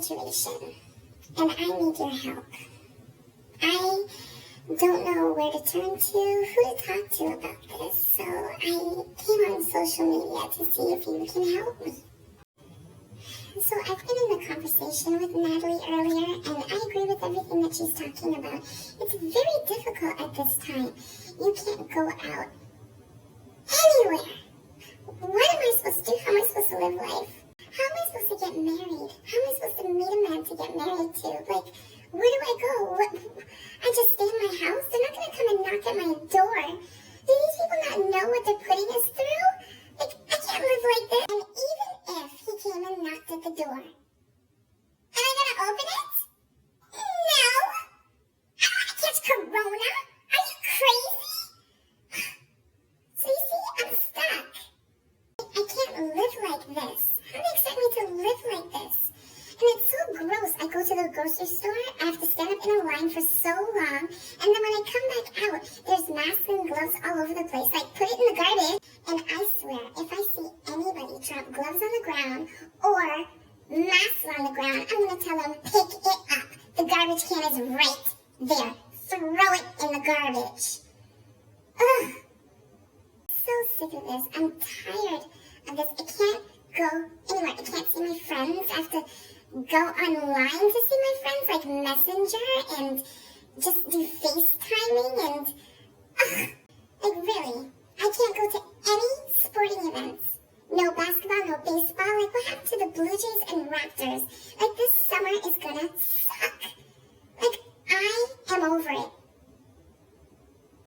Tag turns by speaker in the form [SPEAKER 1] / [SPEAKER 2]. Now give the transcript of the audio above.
[SPEAKER 1] situation, and I need your help. I don't know where to turn to, who to talk to about this, so I came on social media to see if you can help me. So I've been in a conversation with Maddy earlier, and I agree with everything that she's talking about. It's very difficult at this time. You can't go out anywhere. What am I supposed to do? How am I supposed to live life? How am I supposed to get married? How am I supposed to meet a man to get married to? Like, where do I go? I just stay in my house? They're not going to come and knock at my door. Do these people not know what they're putting us through? Like, I can't live like this. And even if he came and knocked at the door, am I going to open it? No. I don't want to catch corona. Are you crazy? So you see, I'm stuck. I can't live like this. How do they expect me to live like this? And it's so gross. I go to the grocery store, I have to stand up in a line for so long, and then when I come back out, there's masks and gloves all over the place. Like, put it in the garbage. And I swear, if I see anybody drop gloves on the ground or masks on the ground, I'm going to tell them, pick it up. The garbage can is right there. Throw it in the garbage. Ugh. So sick of this. I'm tired of this. I can't go anywhere. I can't see my friends. I have to go online to see my friends, like Messenger, and just do FaceTiming, and like really, I can't go to any sporting events. No basketball, no baseball. Like, what happened to the Blue Jays and Raptors? Like, this summer is gonna suck. Like, I am over it.